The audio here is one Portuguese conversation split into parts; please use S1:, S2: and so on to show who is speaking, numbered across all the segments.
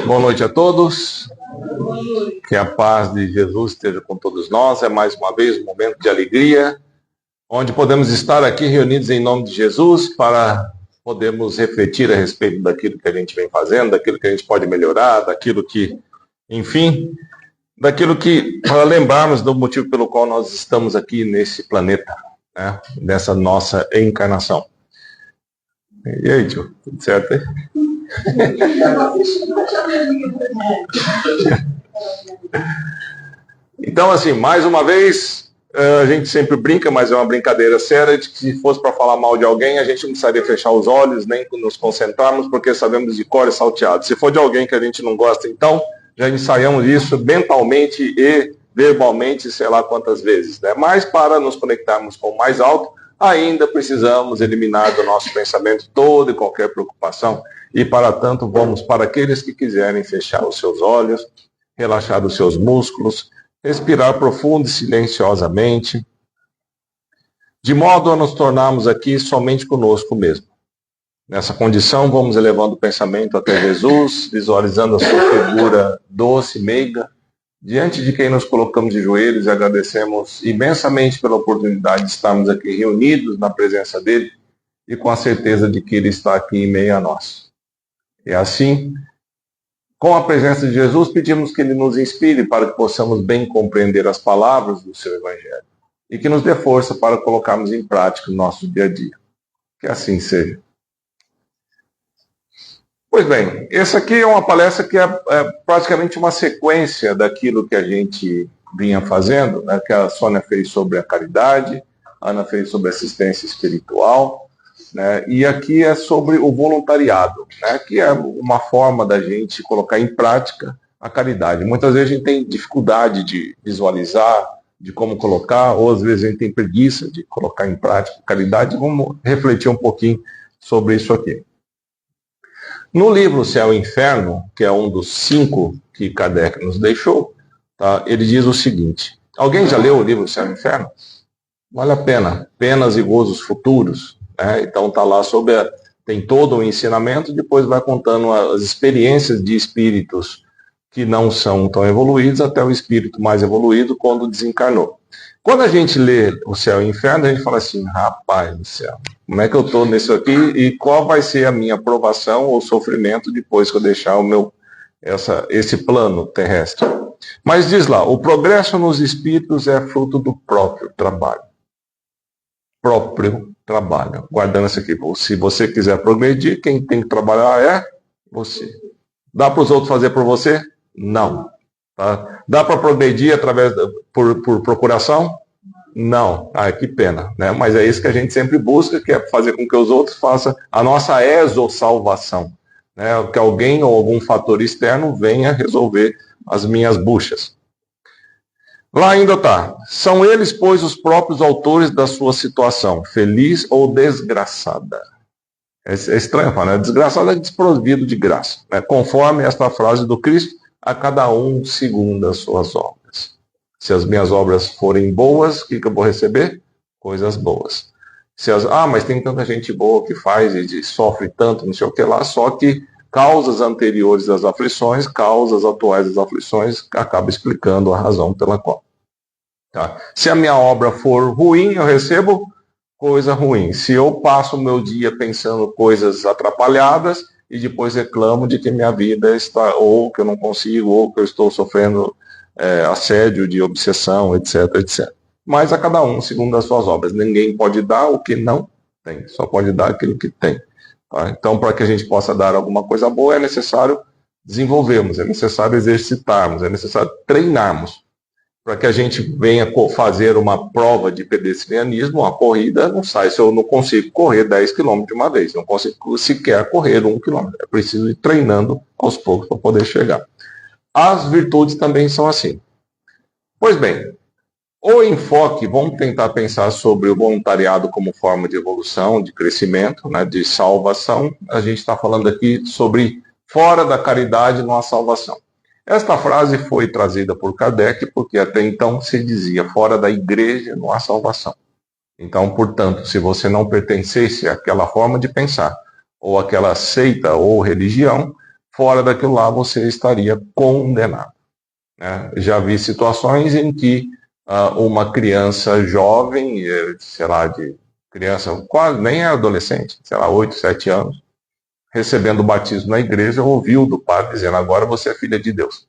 S1: Boa noite a todos. Que a paz de Jesus esteja com todos nós. É mais uma vez um momento de alegria, onde podemos estar aqui reunidos em nome de Jesus para podermos refletir a respeito daquilo que a gente vem fazendo, daquilo que a gente pode melhorar, daquilo que, enfim, daquilo que, para lembrarmos do motivo pelo qual nós estamos aqui nesse planeta, né? Nessa nossa encarnação. E aí, tio? Tudo certo aí? Então, assim, mais uma vez, a gente sempre brinca, mas é uma brincadeira séria, de que se fosse para falar mal de alguém, a gente não precisaria fechar os olhos, nem nos concentrarmos, porque sabemos de cor e salteado. Se for de alguém que a gente não gosta, então, já ensaiamos isso mentalmente e verbalmente, sei lá quantas vezes, né? Mas para nos conectarmos com o mais alto, ainda precisamos eliminar do nosso pensamento toda e qualquer preocupação. E para tanto, vamos para aqueles que quiserem fechar os seus olhos, relaxar os seus músculos, respirar profundo e silenciosamente, de modo a nos tornarmos aqui somente conosco mesmo. Nessa condição, vamos elevando o pensamento até Jesus, visualizando a sua figura doce, meiga, diante de quem nos colocamos de joelhos e agradecemos imensamente pela oportunidade de estarmos aqui reunidos na presença dele e com a certeza de que ele está aqui em meio a nós. E assim, com a presença de Jesus, pedimos que ele nos inspire para que possamos bem compreender as palavras do seu Evangelho e que nos dê força para colocarmos em prática no nosso dia a dia. Que assim seja. Pois bem, essa aqui é uma palestra que é praticamente uma sequência daquilo que a gente vinha fazendo, né, que a Sônia fez sobre a caridade, a Ana fez sobre assistência espiritual, né, e aqui é sobre o voluntariado, né, que é uma forma da gente colocar em prática a caridade. Muitas vezes a gente tem dificuldade de visualizar, de como colocar, ou às vezes a gente tem preguiça de colocar em prática a caridade. Vamos refletir um pouquinho sobre isso aqui. No livro Céu e Inferno, que é um dos 5 que Kardec nos deixou, tá, ele diz o seguinte: alguém já leu o livro Céu e Inferno? Vale a pena. Penas e gozos futuros. Né? Então está lá sobre tem todo o ensinamento, depois vai contando as experiências de espíritos que não são tão evoluídos até o espírito mais evoluído quando desencarnou. Quando a gente lê o Céu e o Inferno, a gente fala assim: rapaz do céu, como é que eu estou nisso aqui e qual vai ser a minha aprovação ou sofrimento depois que eu deixar esse plano terrestre? Mas diz lá, o progresso nos espíritos é fruto do próprio trabalho. Próprio trabalho. Guardando isso aqui, se você quiser progredir, quem tem que trabalhar é você. Dá para os outros fazer por você? Não. Tá? Dá para progredir por procuração? Não. Ah, que pena. Né? Mas é isso que a gente sempre busca, que é fazer com que os outros façam a nossa exossalvação. Né? Que alguém ou algum fator externo venha resolver as minhas buchas. Lá ainda está. São eles, pois, os próprios autores da sua situação, feliz ou desgraçada. É estranho falar, né? Desgraçado é desprovido de graça. Né? Conforme esta frase do Cristo, a cada um segundo as suas obras. Se as minhas obras forem boas, o que eu vou receber? Coisas boas. Mas tem tanta gente boa que faz e sofre tanto, não sei o que lá, só que causas anteriores das aflições, causas atuais das aflições, acaba explicando a razão pela qual. Tá? Se a minha obra for ruim, eu recebo coisa ruim. Se eu passo o meu dia pensando coisas atrapalhadas e depois reclamo de que minha vida está, ou que eu não consigo, ou que eu estou sofrendo assédio de obsessão, etc, etc. Mas a cada um segundo as suas obras. Ninguém pode dar o que não tem, só pode dar aquilo que tem. Tá? Então, para que a gente possa dar alguma coisa boa, é necessário desenvolvermos, é necessário exercitarmos, é necessário treinarmos. Para que a gente venha fazer uma prova de pedestrianismo, uma corrida, não sai se eu não consigo correr 10 km de uma vez, não consigo sequer correr 1 km. É preciso ir treinando aos poucos para poder chegar. As virtudes também são assim. Pois bem, o enfoque, vamos tentar pensar sobre o voluntariado como forma de evolução, de crescimento, né, de salvação. A gente está falando aqui sobre fora da caridade não há salvação. Esta frase foi trazida por Kardec porque até então se dizia fora da igreja não há salvação. Então, portanto, se você não pertencesse àquela forma de pensar, ou àquela seita ou religião, fora daquilo lá você estaria condenado. Né? Já vi situações em que uma criança jovem, sei lá, de criança quase nem é adolescente, sei lá, 8, 7 anos, recebendo o batismo na igreja, ouviu do padre dizendo: agora você é filha de Deus.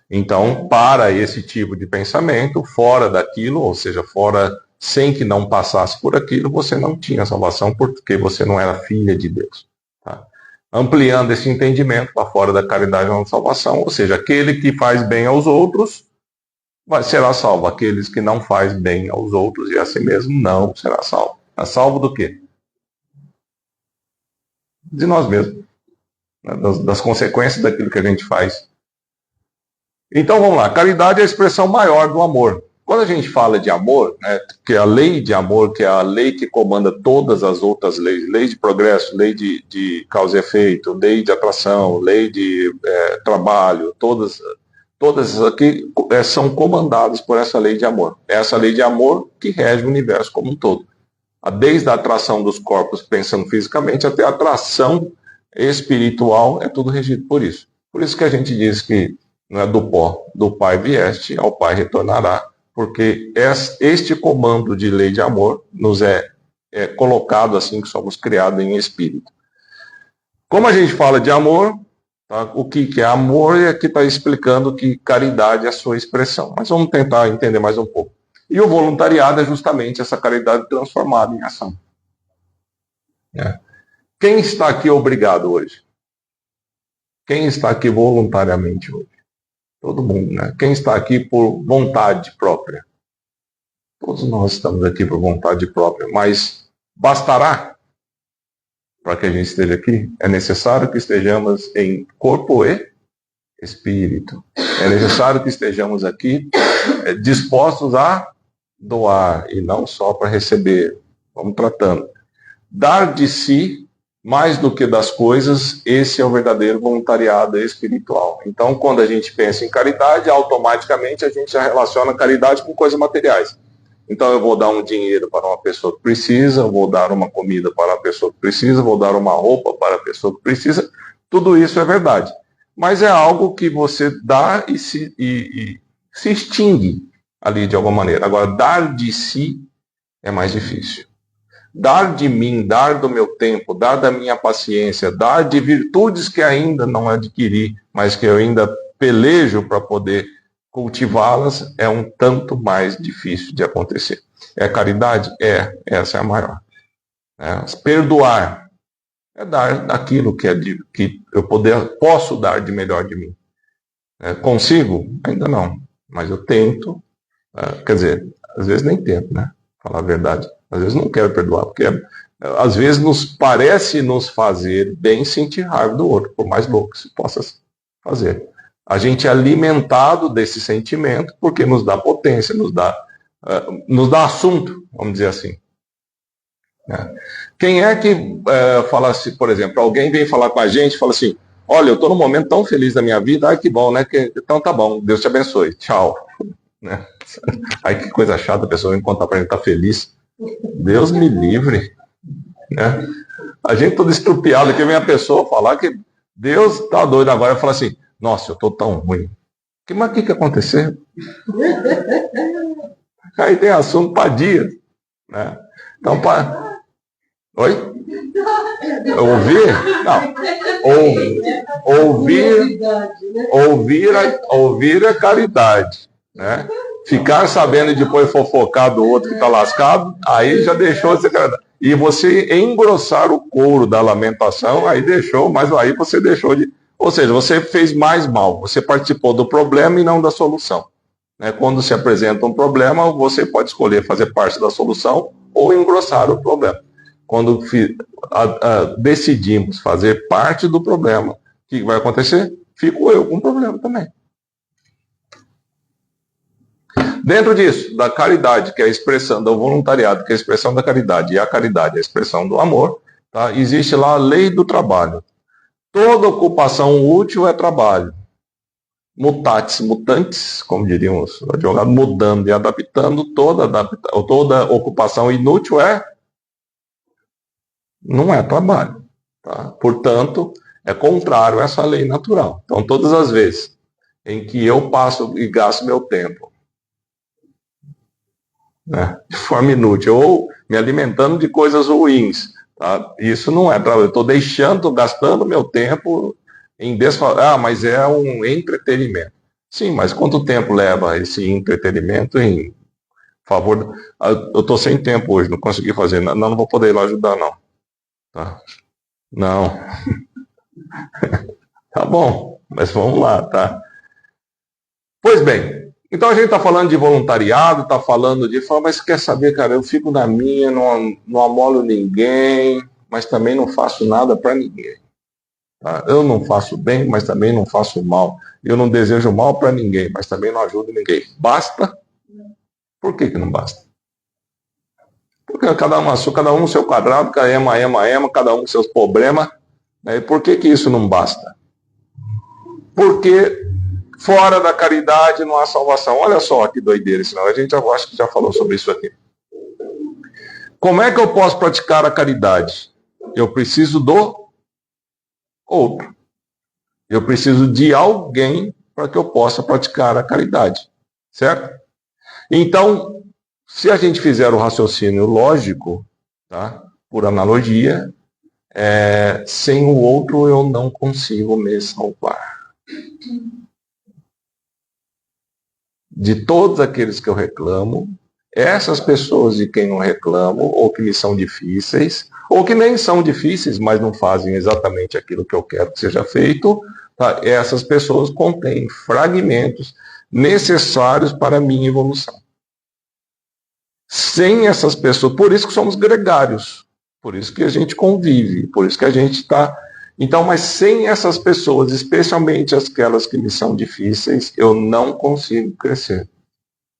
S1: Então, para esse tipo de pensamento, fora daquilo, ou seja, fora, sem que não passasse por aquilo, você não tinha salvação porque você não era filha de Deus. Tá? Ampliando esse entendimento para fora da caridade não salvação, ou seja, aquele que faz bem aos outros será salvo. Aqueles que não faz bem aos outros e a si mesmo não será salvo. É salvo do quê? De nós mesmos, né? Das consequências daquilo que a gente faz. Então vamos lá, caridade é a expressão maior do amor. Quando a gente fala de amor, né, que é a lei de amor, que é a lei que comanda todas as outras leis, lei de progresso, lei de causa e efeito, lei de atração, lei de trabalho, todas aqui são comandadas por essa lei de amor. É essa lei de amor que rege o universo como um todo. Desde a atração dos corpos pensando fisicamente até a atração espiritual, é tudo regido por isso. Por isso que a gente diz que do pó do Pai vieste, ao Pai retornará, porque este comando de lei de amor nos é colocado assim que somos criados em espírito. Como a gente fala de amor, tá? O que é amor é que está explicando que caridade é a sua expressão. Mas vamos tentar entender mais um pouco. E o voluntariado é justamente essa caridade transformada em ação. Quem está aqui obrigado hoje? Quem está aqui voluntariamente hoje? Todo mundo, né? Quem está aqui por vontade própria? Todos nós estamos aqui por vontade própria, mas bastará para que a gente esteja aqui? É necessário que estejamos em corpo e espírito. É necessário que estejamos aqui dispostos a doar e não só para receber. Vamos tratando. Dar de si mais do que das coisas, esse é o verdadeiro voluntariado espiritual. Então, quando a gente pensa em caridade, automaticamente a gente já relaciona caridade com coisas materiais. Então, eu vou dar um dinheiro para uma pessoa que precisa, vou dar uma comida para a pessoa que precisa, vou dar uma roupa para a pessoa que precisa. Tudo isso é verdade. Mas é algo que você dá e se extingue ali de alguma maneira. Agora, dar de si é mais difícil. Dar de mim, dar do meu tempo, dar da minha paciência, dar de virtudes que ainda não adquiri, mas que eu ainda pelejo para poder cultivá-las, é um tanto mais difícil de acontecer. É caridade? Essa é a maior. Perdoar é dar daquilo que eu posso dar de melhor de mim. Consigo? Ainda não, mas eu tento. Quer dizer, às vezes nem tento, né? Falar a verdade. Às vezes não quero perdoar, porque às vezes parece nos fazer bem sentir raiva do outro, por mais louco que se possa fazer. A gente é alimentado desse sentimento porque nos dá potência, nos dá assunto, vamos dizer assim. Quem é que fala assim, por exemplo, alguém vem falar com a gente e fala assim: olha, eu estou num momento tão feliz da minha vida, ai que bom, né? Então tá bom, Deus te abençoe, tchau. Né? Ai que coisa chata, a pessoa vem contar para a gente estar feliz. Deus me livre. Né? A gente todo estrupiado, que vem a pessoa falar que Deus está doido agora e fala assim: nossa, eu estou tão ruim. Mas o que aconteceu? Aí tem assunto para dias. Né? Então, oi? Ouvir? Não. Ouvir é caridade. Né? Ficar sabendo e depois fofocar do outro que está lascado, aí já deixou de ser caridade. E você engrossar o couro da lamentação, aí você deixou de... Ou seja, você fez mais mal. Você participou do problema e não da solução. Né? Quando se apresenta um problema, você pode escolher fazer parte da solução ou engrossar o problema. Quando decidimos fazer parte do problema, o que vai acontecer? Fico eu com o problema também. Dentro disso, da caridade, que é a expressão do voluntariado, que é a expressão da caridade, e a caridade é a expressão do amor, tá? Existe lá a lei do trabalho. Toda ocupação útil é trabalho. Mutatis mutandis, como diriam os advogados, mudando e adaptando, toda ocupação inútil não é trabalho. Tá? Portanto, É contrário a essa lei natural. Então, todas as vezes em que eu passo e gasto meu tempo, né, de forma inútil, ou me alimentando de coisas ruins, tá? Isso não é trabalho. Eu estou deixando, gastando meu tempo em mas é um entretenimento. Sim, mas quanto tempo leva esse entretenimento em favor? Eu estou sem tempo hoje, não consegui fazer, não vou poder ir lá ajudar, não. Tá? Não, tá bom, mas vamos lá, tá? Pois bem, então a gente está falando de voluntariado, está falando de. Mas quer saber, cara, eu fico na minha, não amolo ninguém, mas também não faço nada para ninguém. Tá? Eu não faço bem, mas também não faço mal. Eu não desejo mal para ninguém, mas também não ajudo ninguém. Basta? Por que não basta? Porque cada um no seu quadrado, cada um com seus problemas. Né? E por que isso não basta? Porque fora da caridade não há salvação. Olha só que doideira, senão a gente acho que já falou sobre isso aqui. Como é que eu posso praticar a caridade? Eu preciso do outro. Eu preciso de alguém para que eu possa praticar a caridade. Certo? Então, se a gente fizer o raciocínio lógico, tá? Por analogia, sem o outro eu não consigo me salvar. De todos aqueles que eu reclamo, essas pessoas de quem eu reclamo, ou que me são difíceis, ou que nem são difíceis, mas não fazem exatamente aquilo que eu quero que seja feito, tá? Essas pessoas contêm fragmentos necessários para a minha evolução. Sem essas pessoas, por isso que somos gregários, por isso que a gente convive, por isso que a gente está. Então, mas sem essas pessoas, especialmente aquelas que me são difíceis, eu não consigo crescer.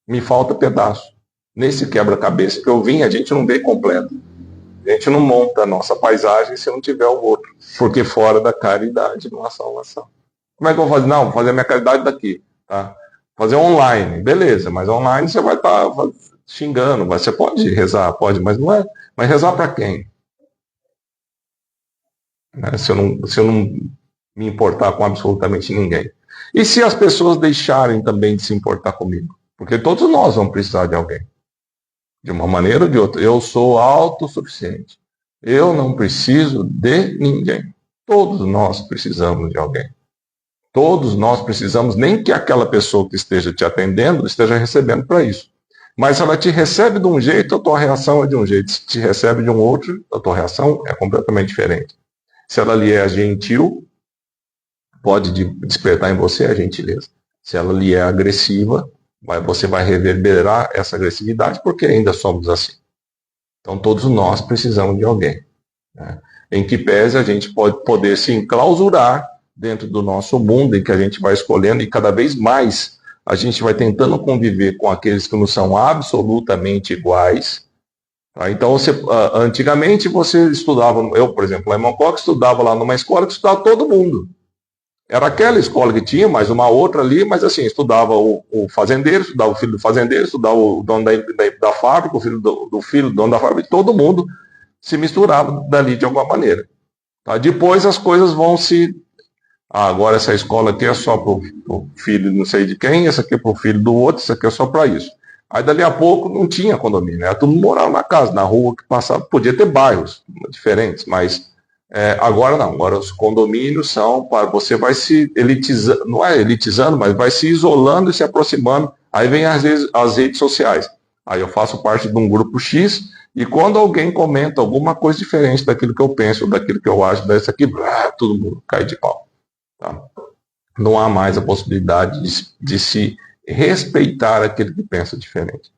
S1: Me falta pedaço. Nesse quebra-cabeça que eu vim, a gente não vê completo. A gente não monta a nossa paisagem se não tiver o outro. Porque fora da caridade não há salvação. Como é que eu vou fazer? Não, vou fazer a minha caridade daqui. Tá? Fazer online. Beleza, mas online você vai estar xingando. Você pode rezar, pode, mas não é. Mas rezar para quem? Se eu não me importar com absolutamente ninguém. E se as pessoas deixarem também de se importar comigo? Porque todos nós vamos precisar de alguém. De uma maneira ou de outra. Eu sou autossuficiente. Eu não preciso de ninguém. Todos nós precisamos de alguém. Todos nós precisamos, nem que aquela pessoa que esteja te atendendo esteja recebendo para isso. Mas se ela te recebe de um jeito, a tua reação é de um jeito. Se te recebe de um outro, a tua reação é completamente diferente. Se ela lhe é gentil, pode despertar em você a gentileza. Se ela lhe é agressiva, você vai reverberar essa agressividade, porque ainda somos assim. Então, todos nós precisamos de alguém. Né? Em que pese a gente pode poder se enclausurar dentro do nosso mundo, em que a gente vai escolhendo, e cada vez mais a gente vai tentando conviver com aqueles que não são absolutamente iguais. Tá? Então, antigamente você estudava, eu, por exemplo, lá em Moncoque, estudava lá numa escola que estudava todo mundo. Era aquela escola que tinha, mais uma outra ali, mas assim, estudava o fazendeiro, estudava o filho do fazendeiro, estudava o dono da fábrica, o filho do dono da fábrica, e todo mundo se misturava dali de alguma maneira. Tá? Depois as coisas vão se. Agora essa escola aqui é só para o filho não sei de quem, essa aqui é para o filho do outro, essa aqui é só para isso. Aí dali a pouco não tinha condomínio, era todo mundo morava na casa, na rua que passava, podia ter bairros diferentes, mas agora não, agora os condomínios são para você vai se elitizando, não é elitizando, mas vai se isolando e se aproximando. Aí vem as redes sociais. Aí eu faço parte de um grupo X e quando alguém comenta alguma coisa diferente daquilo que eu penso, daquilo que eu acho, dessa aqui, todo mundo cai de pau. Tá? Não há mais a possibilidade de se respeitar aquele que pensa diferente.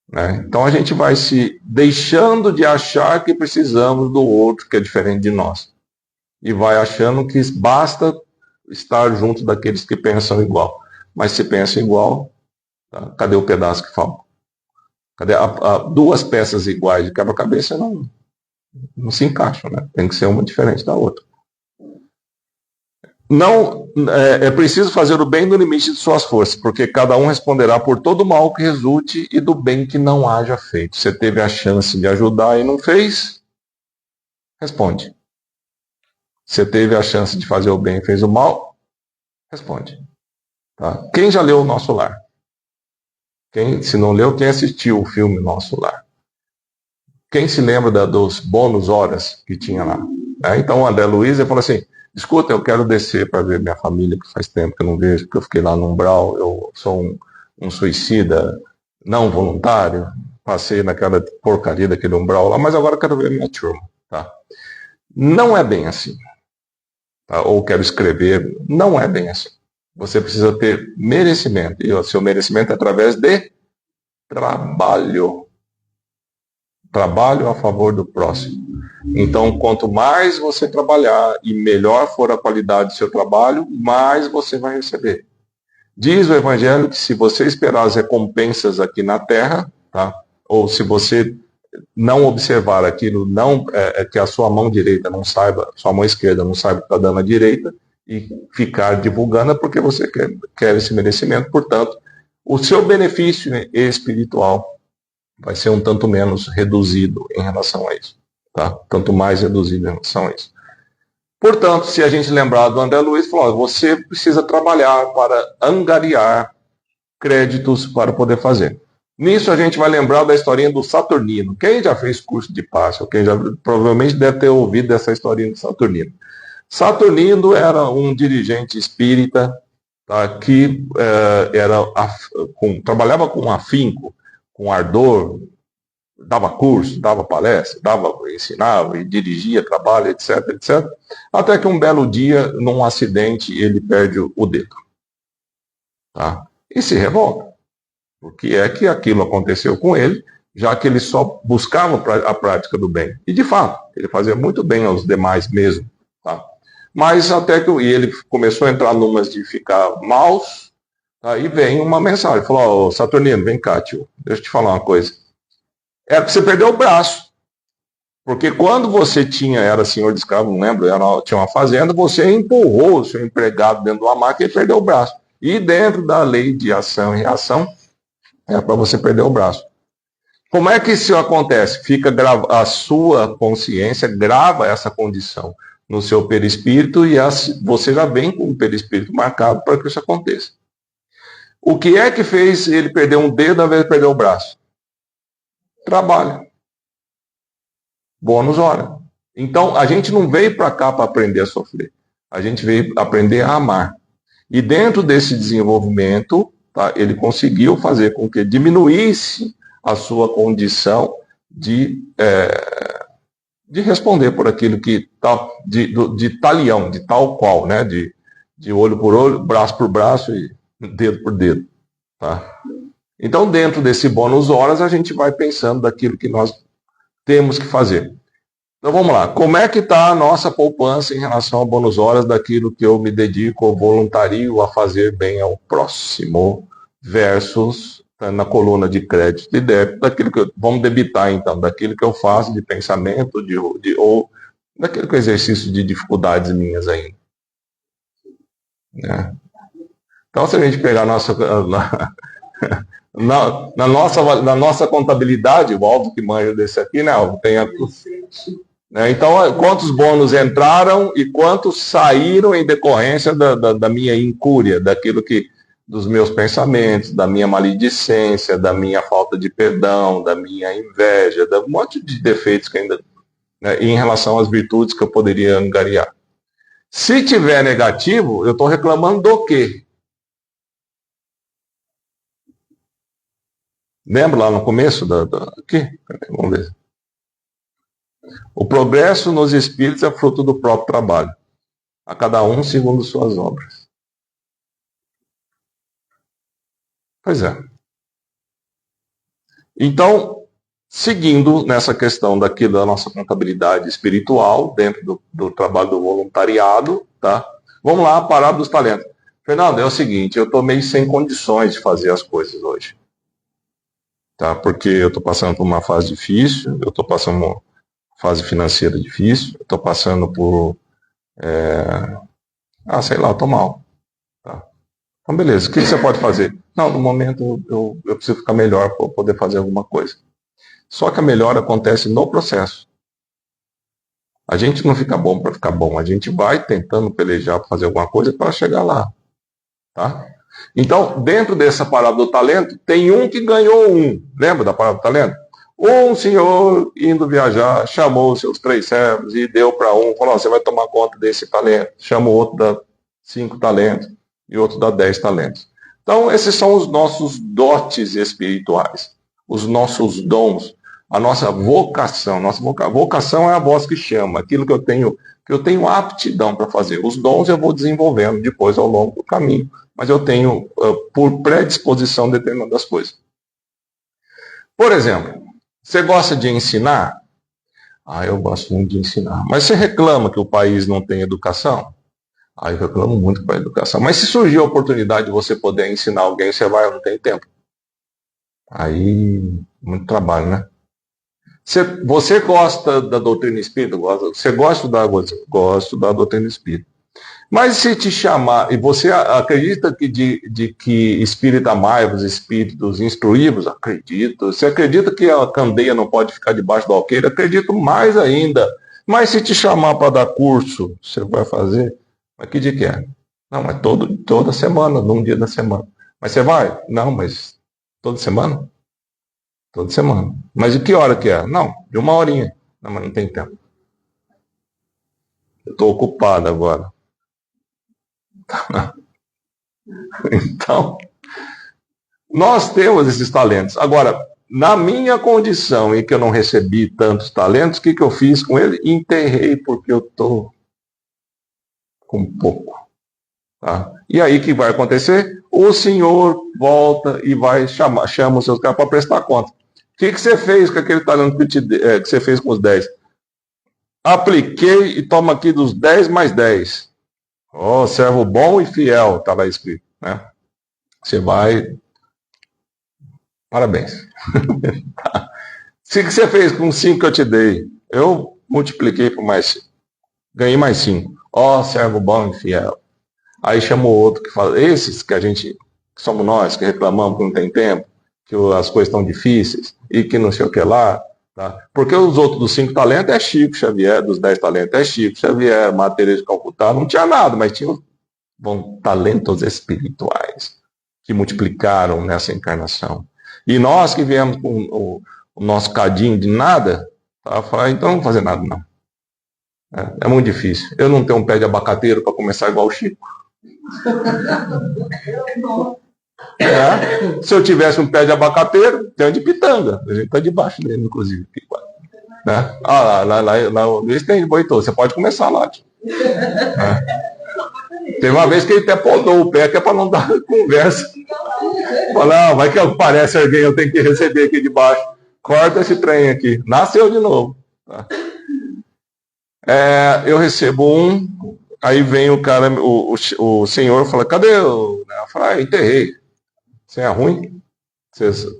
S1: Né? Então a gente vai se deixando de achar que precisamos do outro que é diferente de nós. E vai achando que basta estar junto daqueles que pensam igual. Mas se pensam igual, tá? Cadê o pedaço que falta? Cadê duas peças iguais de quebra-cabeça não se encaixam, né? Tem que ser uma diferente da outra. Não é preciso fazer o bem no limite de suas forças, porque cada um responderá por todo o mal que resulte e do bem que não haja feito. Você teve a chance de ajudar e não fez? Responde. Você teve a chance de fazer o bem e fez o mal? Responde. Tá? Quem já leu o Nosso Lar? Se não leu, quem assistiu o filme Nosso Lar? Quem se lembra dos bônus horas que tinha lá? Então o André Luiz falou assim, escuta, eu quero descer para ver minha família, que faz tempo que eu não vejo, porque eu fiquei lá no umbral, eu sou um suicida não voluntário, passei naquela porcaria daquele umbral lá, mas agora eu quero ver minha turma. Tá? Não é bem assim. Tá? Ou quero escrever, não é bem assim. Você precisa ter merecimento, e o seu merecimento é através de trabalho. Trabalho a favor do próximo. Então, quanto mais você trabalhar e melhor for a qualidade do seu trabalho, mais você vai receber. Diz o Evangelho que se você esperar as recompensas aqui na terra, tá? Ou se você não observar aquilo, não que a sua mão direita não saiba, sua mão esquerda não saiba o que está dando à direita, e ficar divulgando é porque você quer esse merecimento. Portanto, o seu benefício espiritual vai ser um tanto menos reduzido em relação a isso. Tá? Tanto mais reduzido em relação a isso. Portanto, se a gente lembrar do André Luiz, falou, você precisa trabalhar para angariar créditos para poder fazer. Nisso a gente vai lembrar da historinha do Saturnino. Quem já fez curso de passe, quem já provavelmente deve ter ouvido dessa historinha do Saturnino. Saturnino era um dirigente espírita, tá, que trabalhava com afinco, com ardor, dava curso, dava palestra, ensinava e dirigia trabalho, etc, etc. Até que um belo dia, num acidente, ele perde o dedo. Tá? E se revolta. Porque é que aquilo aconteceu com ele, já que ele só buscava a prática do bem. E de fato, ele fazia muito bem aos demais mesmo. Tá? Mas até que ele começou a entrar numas de ficar maus, aí vem uma mensagem, falou, oh, Saturnino, vem cá, tio, deixa eu te falar uma coisa. Era que você perdeu o braço. Porque quando você era senhor de escravo, não lembro, tinha uma fazenda, você empurrou o seu empregado dentro de uma máquina e perdeu o braço. E dentro da lei de ação e reação, é para você perder o braço. Como é que isso acontece? A sua consciência grava essa condição no seu perispírito e você já vem com o perispírito marcado para que isso aconteça. O que é que fez ele perder um dedo ao invés de perder o braço? Trabalho. Bônus hora. Então, a gente não veio para cá para aprender a sofrer. A gente veio aprender a amar. E dentro desse desenvolvimento, tá, ele conseguiu fazer com que diminuísse a sua condição de responder por aquilo que de talião, de tal qual, né? De olho por olho, braço por braço e dedo por dedo. Tá? Então, dentro desse bônus horas, a gente vai pensando daquilo que nós temos que fazer. Então vamos lá, como é que está a nossa poupança em relação a bônus horas daquilo que eu me dedico ou voluntario a fazer bem ao próximo, versus na coluna de crédito e débito, daquilo que vamos debitar então, daquilo que eu faço de pensamento ou daquele que é exercício de dificuldades minhas ainda. Né? Então se a gente pegar na nossa contabilidade, o Alvo que manja desse aqui, né, Alvo, tem então, quantos bônus entraram e quantos saíram em decorrência da minha incúria, dos meus pensamentos, da minha maledicência, da minha falta de perdão, da minha inveja, um monte de defeitos que ainda, né, em relação às virtudes que eu poderia angariar. Se tiver negativo, eu estou reclamando do quê? Lembra lá no começo? Aqui? Vamos ver. O progresso nos espíritos é fruto do próprio trabalho, a cada um segundo suas obras. Pois é. Então, seguindo nessa questão daquilo da nossa contabilidade espiritual, dentro do trabalho do voluntariado, tá? Vamos lá, parar dos talentos. Fernando, é o seguinte, eu estou meio sem condições de fazer as coisas hoje. Tá? Porque eu estou passando por uma fase difícil, eu estou passando uma fase financeira difícil, eu estou passando por... sei lá, estou mal. Tá? Então, beleza, o que você pode fazer? Não, no momento eu preciso ficar melhor para poder fazer alguma coisa. Só que a melhora acontece no processo. A gente não fica bom para ficar bom, a gente vai tentando pelejar para fazer alguma coisa para chegar lá. Tá? Então, dentro dessa parábola do talento, tem um que ganhou um. Lembra da parábola do talento? Um senhor indo viajar, chamou os seus 3 servos e deu para um, falou, você vai tomar conta desse talento. Chama o outro da 5 talentos e outro dá 10 talentos. Então, esses são os nossos dotes espirituais, os nossos dons, a nossa vocação. Nossa vocação é a voz que chama, aquilo que eu tenho aptidão para fazer. Os dons eu vou desenvolvendo depois ao longo do caminho, mas eu tenho, por predisposição, determinadas coisas. Por exemplo, você gosta de ensinar? Eu gosto muito de ensinar. Mas você reclama que o país não tem educação? Eu reclamo muito para a educação. Mas se surgir a oportunidade de você poder ensinar alguém, você vai, não tem tempo. Aí, muito trabalho, né? Você gosta da doutrina espírita? Você gosta da Gosto da doutrina espírita. Mas se te chamar, e você acredita de que espírito amai-vos, espíritos instruí-vos? Acredito. Você acredita que a candeia não pode ficar debaixo do alqueire? Acredito mais ainda. Mas se te chamar para dar curso, você vai fazer? Mas que dia que é? Não, mas toda semana, num dia da semana. Mas você vai? Não, mas toda semana? Toda semana. Mas de que hora que é? Não, de 1 horinha. Não, mas não tem tempo. Eu estou ocupado agora. Então, nós temos esses talentos. Agora, na minha condição em que eu não recebi tantos talentos, o que eu fiz com ele? Enterrei, porque eu estou com pouco. Tá? E aí o que vai acontecer? O senhor volta e chama os seus caras para prestar conta. O que você fez com aquele talento que você fez com os 10? Apliquei e toma aqui dos 10 mais 10. Servo bom e fiel, está lá escrito. Né? Você vai... Parabéns. Tá. O que você fez com 5 que eu te dei? Eu multipliquei por mais 5. Ganhei mais 5. Servo bom e fiel. Aí chamou outro que fala, esses que que somos nós, que reclamamos que não tem tempo, que as coisas estão difíceis, e que não sei o que lá. Tá? Porque os outros dos 5 talentos é Chico Xavier, dos 10 talentos é Chico Xavier, Madre Teresa de Calcutá, não tinha nada, mas tinham talentos espirituais que multiplicaram nessa encarnação. E nós que viemos com o nosso cadinho de nada, então não vamos fazer nada não. É muito difícil. Eu não tenho um pé de abacateiro para começar igual o Chico. Se eu tivesse um pé de abacateiro, tem um de pitanga. A gente está debaixo dele, inclusive. Lá o Luiz tem de boitou. Você pode começar lá. Teve uma vez que ele até podou o pé, que é para não dar conversa. Fala, vai que aparece alguém, eu tenho que receber aqui de baixo. Corta esse trem aqui. Nasceu de novo. Eu recebo um, aí vem o cara, o senhor fala, cadê eu? Eu falo, enterrei. Você é ruim?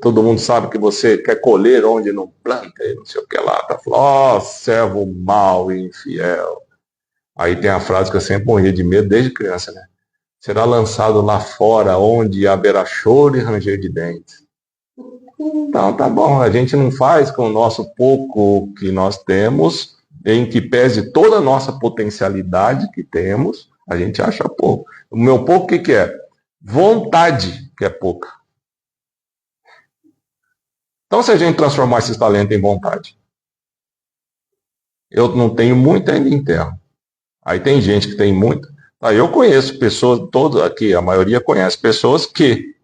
S1: Todo mundo sabe que você quer colher onde não planta, não sei o que lá. Tá falando, servo mau e infiel. Aí tem a frase que eu sempre morri de medo desde criança, né? Será lançado lá fora onde haverá choro e ranger de dentes. Então tá bom, a gente não faz com o nosso pouco que nós temos, em que pese toda a nossa potencialidade que temos, a gente acha pouco. O meu pouco o que é? Vontade, que é pouca. Então se a gente transformar esses talentos em vontade, eu não tenho muito ainda em terra. Aí tem gente que tem muito. Eu conheço pessoas, todos aqui, a maioria conhece pessoas que,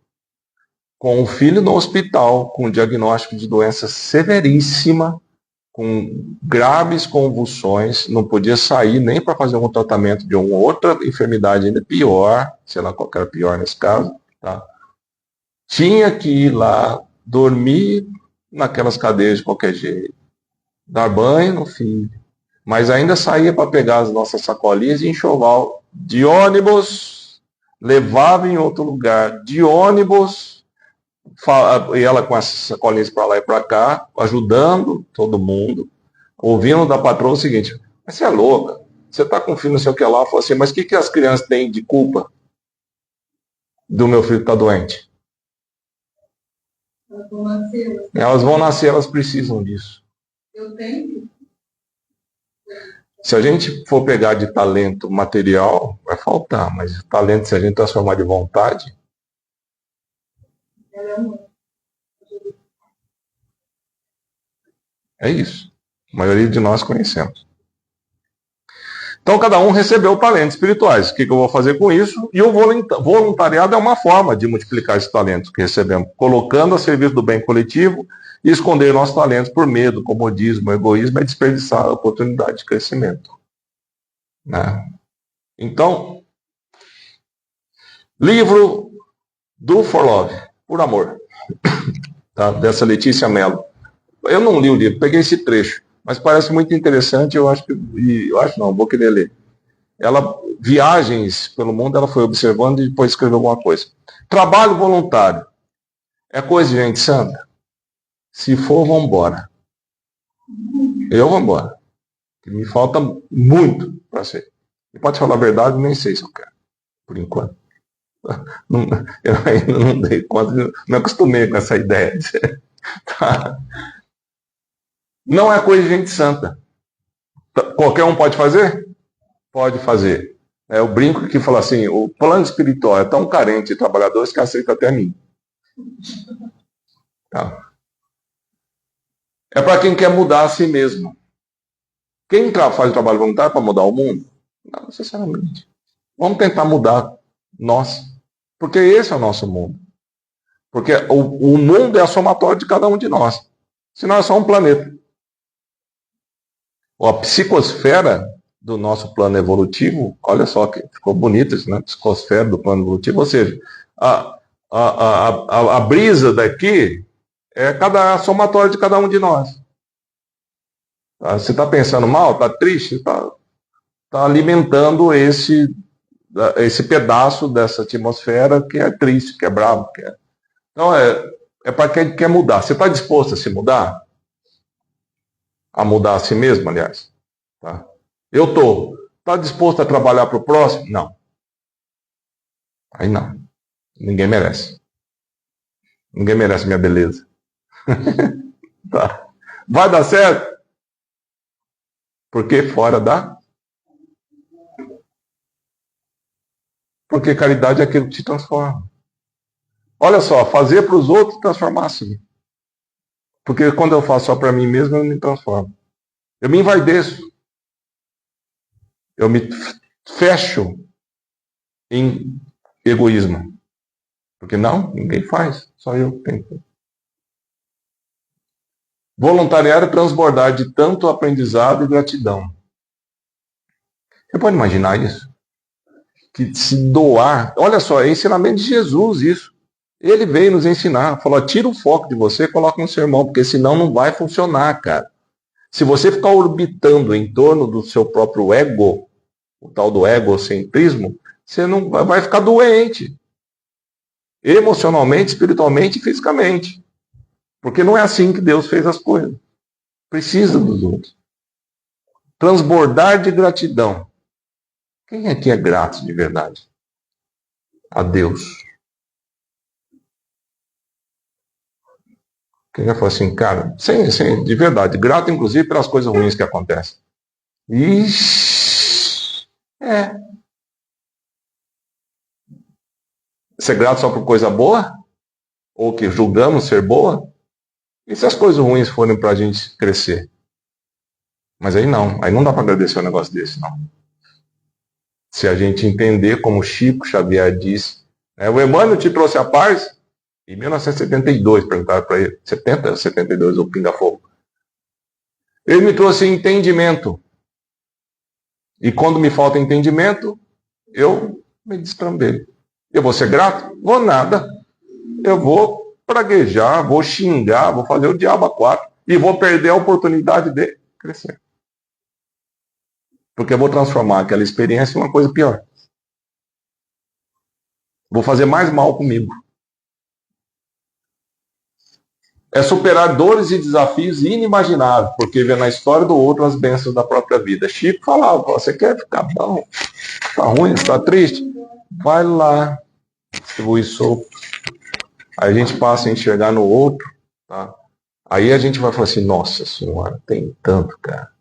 S1: com o filho no hospital, com diagnóstico de doença severíssima, com graves convulsões, não podia sair nem para fazer um tratamento de uma outra enfermidade ainda pior, sei lá qual era pior nesse caso, tá? Tinha que ir lá, dormir naquelas cadeiras de qualquer jeito, dar banho no filho, mas ainda saía para pegar as nossas sacolinhas e enxoval de ônibus, levava em outro lugar, de ônibus, e ela com essas sacolinhas para lá e para cá, ajudando todo mundo, ouvindo da patroa o seguinte, mas você é louca, você está com filho não sei o que lá, falou assim, mas o que as crianças têm de culpa do meu filho que está doente? Elas vão nascer, elas precisam disso.
S2: Eu tenho.
S1: Se a gente for pegar de talento material, vai faltar, mas talento, se a gente transformar de vontade, é isso. A maioria de nós conhecemos. Então, cada um recebeu talentos espirituais. O que eu vou fazer com isso? E o voluntariado é uma forma de multiplicar esses talentos que recebemos, colocando a serviço do bem coletivo e esconder nossos talentos por medo, comodismo, egoísmo, é desperdiçar a oportunidade de crescimento. Né? Então, livro do For Love, Por Amor, tá? Dessa Letícia Mello. Eu não li o livro, peguei esse trecho, mas parece muito interessante, eu acho não, vou querer ler. Ela, viagens pelo mundo, ela foi observando e depois escreveu alguma coisa. Trabalho voluntário. É coisa de gente santa? Se for, vamos embora. Eu vou embora. Me falta muito para ser. E pode falar a verdade, nem sei se eu quero, por enquanto. Eu ainda não dei conta, não acostumei com essa ideia. Tá? Não é coisa de gente santa. Qualquer um pode fazer? Pode fazer. Eu brinco que fala assim, o plano espiritual é tão carente de trabalhadores que aceita até mim. Tá? É para quem quer mudar a si mesmo. Quem faz o trabalho voluntário para mudar o mundo? Não necessariamente. Vamos tentar mudar nós. Porque esse é o nosso mundo. Porque o mundo é a somatória de cada um de nós. Senão é só um planeta. A psicosfera do nosso plano evolutivo, olha só que ficou bonito isso, né? Psicosfera do plano evolutivo, ou seja, a brisa daqui é a somatória de cada um de nós. Tá? Você está pensando mal, está triste, está alimentando esse pedaço dessa atmosfera que é triste, que é bravo. Então, é para quem quer mudar. Você está disposto a se mudar? A mudar a si mesmo, aliás? Tá? Eu estou. Está disposto a trabalhar para o próximo? Não. Aí não. Ninguém merece. Ninguém merece minha beleza. Tá. Vai dar certo? Porque fora dá? Porque caridade é aquilo que te transforma. Olha só, fazer para os outros transformar-se. Porque quando eu faço só para mim mesmo, eu me transformo. Eu me envaideço. Eu me fecho em egoísmo. Porque não, ninguém faz. Só eu tenho. Voluntariado é transbordar de tanto aprendizado e gratidão. Você pode imaginar isso? Que se doar. Olha só, é ensinamento de Jesus isso. Ele veio nos ensinar. Falou, tira o foco de você e coloca no sermão, porque senão não vai funcionar, cara. Se você ficar orbitando em torno do seu próprio ego, o tal do egocentrismo, você não vai ficar doente. Emocionalmente, espiritualmente e fisicamente. Porque não é assim que Deus fez as coisas. Precisa dos outros. Transbordar de gratidão. Quem aqui é grato de verdade? A Deus. Quem já falou assim, cara, de verdade, grato inclusive pelas coisas ruins que acontecem. Ixi, Ser grato só por coisa boa? Ou que julgamos ser boa? E se as coisas ruins forem para a gente crescer? Mas aí não dá para agradecer um negócio desse, não. Se a gente entender, como Chico Xavier disse, o Emmanuel te trouxe a paz em 1972, perguntaram para ele, 70 ou 72, o Pinga Fogo. Ele me trouxe entendimento. E quando me falta entendimento, eu me destrambelho. Eu vou ser grato? Vou nada. Eu vou praguejar, vou xingar, vou fazer o diabo a quatro e vou perder a oportunidade de crescer. Porque eu vou transformar aquela experiência em uma coisa pior. Vou fazer mais mal comigo. É superar dores e desafios inimagináveis, porque vê na história do outro as bênçãos da própria vida. Chico falava, você quer ficar bom? Está ruim? Está triste? Vai lá, distribui sopa. Aí a gente passa a enxergar no outro, tá? Aí a gente vai falar assim, nossa senhora, tem tanto, cara.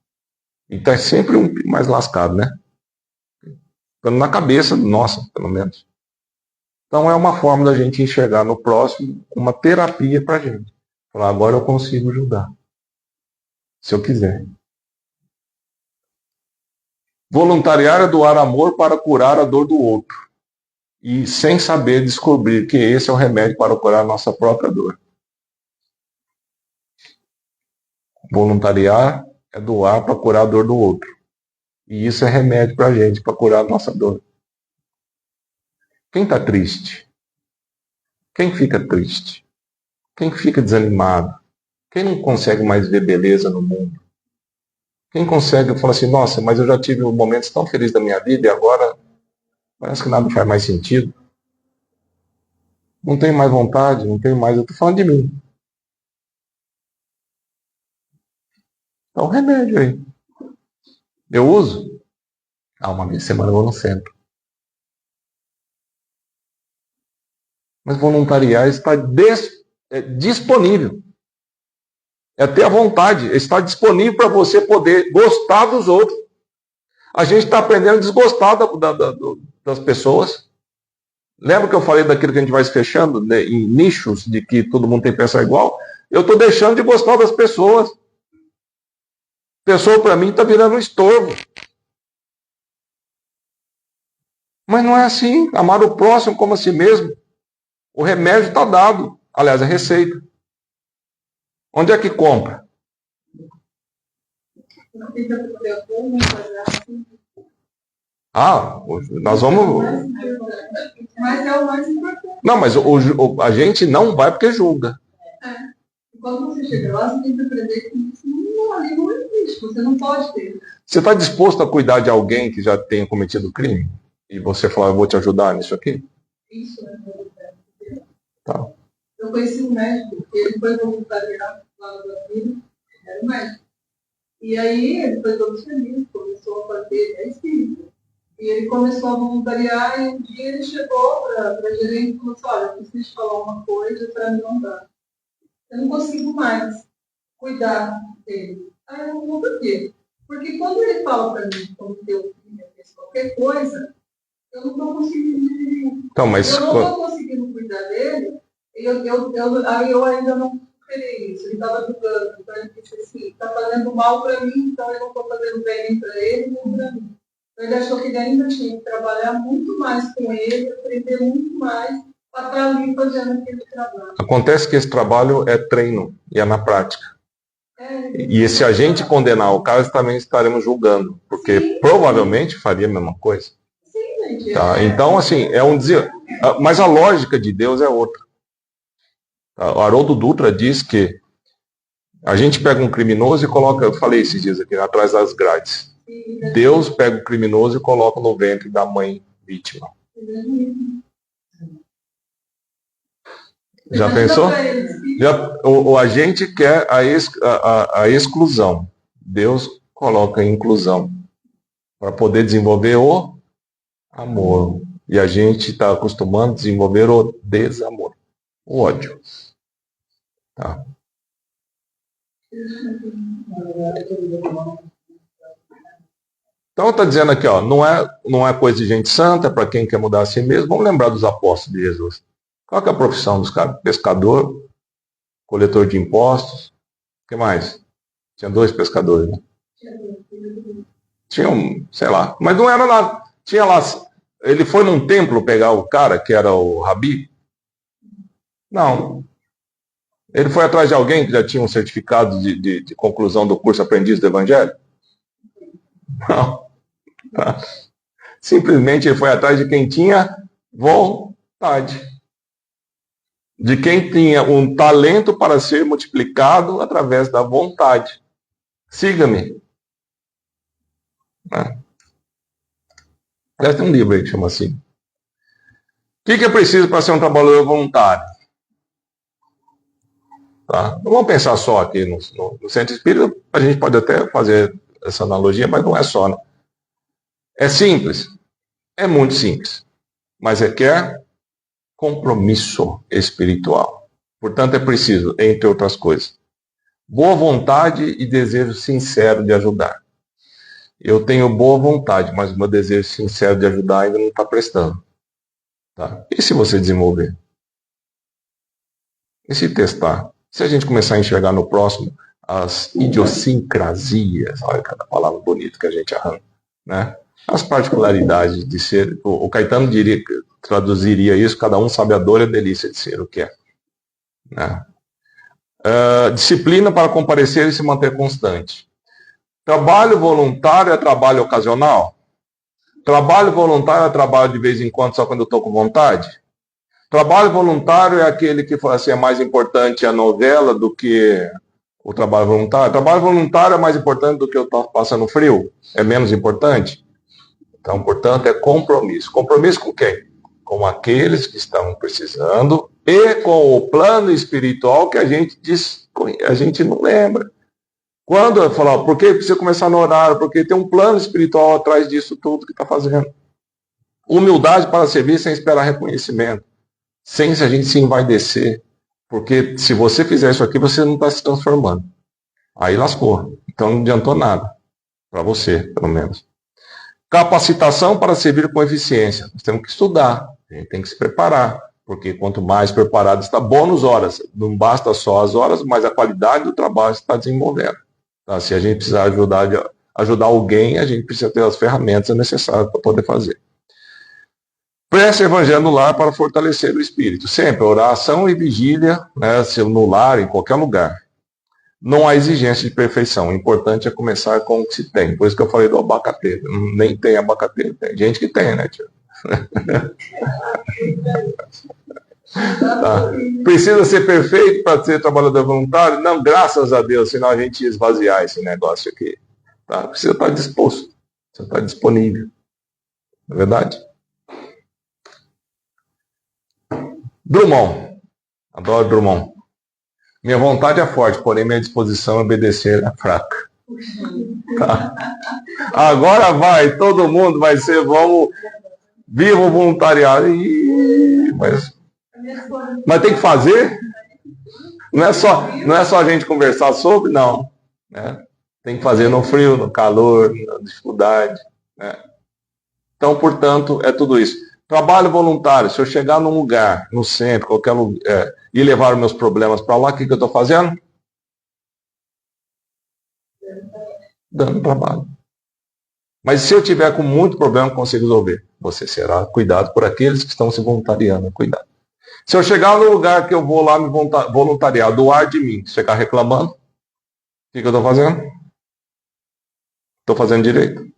S1: Então é sempre um mais lascado, né? Ficando na cabeça nossa, pelo menos. Então é uma forma da gente enxergar no próximo uma terapia pra gente. Falar, agora eu consigo ajudar. Se eu quiser. Voluntariar é doar amor para curar a dor do outro. E sem saber descobrir que esse é o remédio para curar a nossa própria dor. Voluntariar é doar para curar a dor do outro. E isso é remédio para a gente, para curar a nossa dor. Quem está triste? Quem fica triste? Quem fica desanimado? Quem não consegue mais ver beleza no mundo? Quem consegue falar assim, nossa, mas eu já tive momentos tão felizes da minha vida e agora parece que nada faz mais sentido. Não tenho mais vontade, não tenho mais... Eu estou falando de mim. Então, remédio aí. Eu uso? Uma vez por semana eu vou no centro. Mas voluntariar está disponível. É ter a vontade, está disponível para você poder gostar dos outros. A gente está aprendendo a desgostar das pessoas. Lembra que eu falei daquilo que a gente vai se fechando, né, em nichos de que todo mundo tem que pensar igual? Eu estou deixando de gostar das pessoas. Pessoa para mim está virando um estorvo. Mas não é assim. Amar o próximo como a si mesmo. O remédio está dado. Aliás, a receita. Onde é que compra? Nós vamos...
S2: Mas é o mais importante.
S1: Não, mas a gente não vai porque julga.
S2: Quando você chega lá, você tem que aprender que isso ali não existe. Você não pode ter.
S1: Você está disposto a cuidar de alguém que já tenha cometido crime? E você falar, eu vou te ajudar nisso aqui?
S2: Isso é verdade.
S1: Tá.
S2: Eu conheci um médico, ele foi voluntariado lá no Brasil, era um médico. E aí ele foi todo feliz, começou a fazer, é espírita. E ele começou a voluntariar e um dia ele chegou para a gerente e falou assim, olha, eu preciso te falar uma coisa para me mandar. Eu não consigo mais cuidar dele. Aí eu falei, por quê? Porque quando ele fala para mim como teu filho fez qualquer coisa, eu não estou conseguindo dividir.
S1: Então, mas...
S2: Eu não estou conseguindo cuidar dele, aí eu ainda não superei isso. Ele estava julgando, então ele disse assim, está fazendo mal para mim, então eu não estou fazendo bem nem para ele, nem para mim. Então ele achou que ele ainda tinha que trabalhar muito mais com ele, aprender muito mais, para estar ali fazendo aquele trabalho.
S1: Acontece que esse trabalho é treino e é na prática. E se a gente condenar o cara, também estaremos julgando, porque sim, provavelmente faria a mesma coisa.
S2: Sim, gente.
S1: Tá? Então, assim, é um dizer. Mas a lógica de Deus é outra. O Haroldo Dutra diz que a gente pega um criminoso e coloca, eu falei esses dias aqui, atrás das grades. Deus pega o criminoso e coloca no ventre da mãe vítima. Já pensou? A gente quer a exclusão. Deus coloca a inclusão para poder desenvolver o amor. E a gente está acostumando a desenvolver o desamor, o ódio. Tá? Então está dizendo aqui, ó, não é coisa de gente santa, para quem quer mudar a si mesmo. Vamos lembrar dos apóstolos de Jesus. Qual que é a profissão dos caras? Pescador, coletor de impostos, o que mais? Tinha 2 pescadores, né? Tinha sei lá, mas não era nada. Tinha lá, ele foi num templo pegar o cara, que era o Rabi? Não. Ele foi atrás de alguém que já tinha um certificado de conclusão do curso Aprendiz do Evangelho? Não. Tá. Simplesmente ele foi atrás de quem tinha vontade. De quem tinha um talento para ser multiplicado através da vontade. Siga-me. Tem um livro aí que chama assim. O que é preciso para ser um trabalhador voluntário? Tá? Não vamos pensar só aqui no centro espírita, a gente pode até fazer essa analogia, mas não é só. Né? É simples. É muito simples. Mas requer compromisso espiritual. Portanto, é preciso, entre outras coisas, boa vontade e desejo sincero de ajudar. Eu tenho boa vontade, mas o meu desejo sincero de ajudar ainda não está prestando. Tá? E se você desenvolver? E se testar? Se a gente começar a enxergar no próximo as idiosincrasias, olha cada palavra bonita que a gente arranca, né? As particularidades de ser, o Caetano traduziria isso, cada um sabe a dor e a delícia de ser o que é. Né? Disciplina para comparecer e se manter constante. Trabalho voluntário é trabalho ocasional? Trabalho voluntário é trabalho de vez em quando, só quando eu estou com vontade? Trabalho voluntário é aquele que assim, é mais importante a novela do que o trabalho voluntário? Trabalho voluntário é mais importante do que eu estou passando frio? É menos importante? Então, portanto, é compromisso. Compromisso com quem? Com aqueles que estão precisando e com o plano espiritual que a gente não lembra. Quando eu falo, por que precisa começar no horário? Porque tem um plano espiritual atrás disso tudo que está fazendo. Humildade para servir sem esperar reconhecimento. Sem a gente se envaidecer. Porque se você fizer isso aqui, você não está se transformando. Aí lascou. Então não adiantou nada. Para você, pelo menos. Capacitação para servir com eficiência. Nós temos que estudar. A gente tem que se preparar. Porque quanto mais preparado está, bônus horas. Não basta só as horas, mas a qualidade do trabalho está desenvolvendo. Tá? Se a gente precisar ajudar alguém, a gente precisa ter as ferramentas necessárias para poder fazer. Prece evangelho no lar para fortalecer o espírito. Sempre oração e vigília, né, no lar, em qualquer lugar. Não há exigência de perfeição. O importante é começar com o que se tem. Por isso que eu falei do abacateiro. Nem tem abacateiro. Tem gente que tem, né, tio? Tá. Precisa ser perfeito para ser trabalhador voluntário? Não, graças a Deus, senão a gente ia esvaziar esse negócio aqui. Tá? Precisa estar disposto. Precisa estar disponível. Não é verdade? Drummond. Adoro Drummond. Minha vontade é forte, porém minha disposição a obedecer é fraca. Tá. Agora vai, todo mundo vai ser, viva o voluntariado. Mas tem que fazer? Não é só a gente conversar sobre, não. Né? Tem que fazer no frio, no calor, na dificuldade. Né? Então, portanto, é tudo isso. Trabalho voluntário. Se eu chegar num lugar, no centro, qualquer lugar, e levar os meus problemas para lá, o que eu estou fazendo? Dando trabalho. Mas se eu tiver com muito problema, consigo resolver. Você será cuidado por aqueles que estão se voluntariando. Cuidado. Se eu chegar no lugar que eu vou lá me voluntariar, doar de mim, chegar reclamando, o que eu estou fazendo? Estou fazendo direito.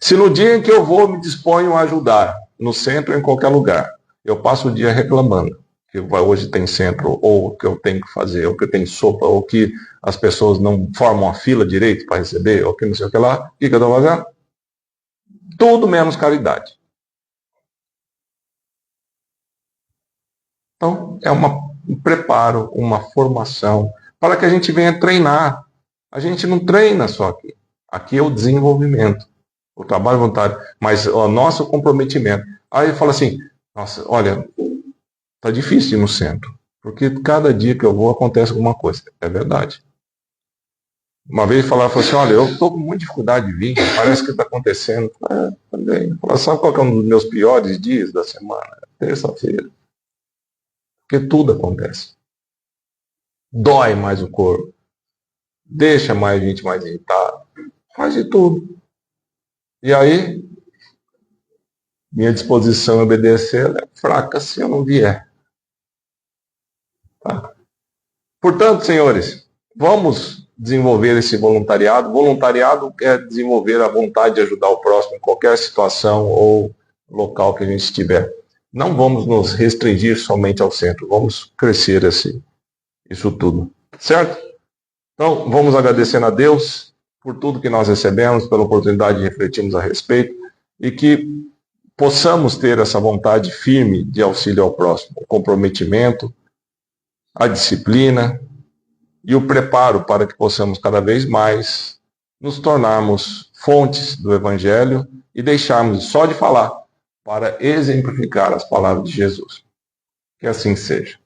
S1: Se no dia em que eu vou me disponho a ajudar, no centro ou em qualquer lugar, eu passo o dia reclamando que hoje tem centro, ou que eu tenho que fazer, ou que eu tenho sopa, ou que as pessoas não formam a fila direito para receber, ou que não sei o que lá, o que eu estou fazendo? Tudo menos caridade. Então, é um preparo, uma formação, para que a gente venha treinar. A gente não treina só aqui. Aqui é o desenvolvimento, o trabalho voluntário, mas o nosso comprometimento. Aí fala assim, nossa, olha, tá difícil ir no centro, porque cada dia que eu vou acontece alguma coisa. É verdade. Uma vez falaram assim, olha, eu estou com muita dificuldade de vir, parece que está acontecendo. Também. Sabe qual que é um dos meus piores dias da semana? Terça-feira. Porque tudo acontece. Dói mais o corpo. Deixa mais a gente mais irritada. Faz de tudo. E aí, minha disposição a obedecer é fraca se eu não vier. Tá? Portanto, senhores, vamos desenvolver esse voluntariado. Voluntariado é desenvolver a vontade de ajudar o próximo em qualquer situação ou local que a gente estiver. Não vamos nos restringir somente ao centro, vamos crescer isso tudo, certo? Então, vamos agradecendo a Deus por tudo que nós recebemos, pela oportunidade de refletirmos a respeito e que possamos ter essa vontade firme de auxílio ao próximo, o comprometimento, a disciplina e o preparo para que possamos cada vez mais nos tornarmos fontes do Evangelho e deixarmos só de falar para exemplificar as palavras de Jesus. Que assim seja.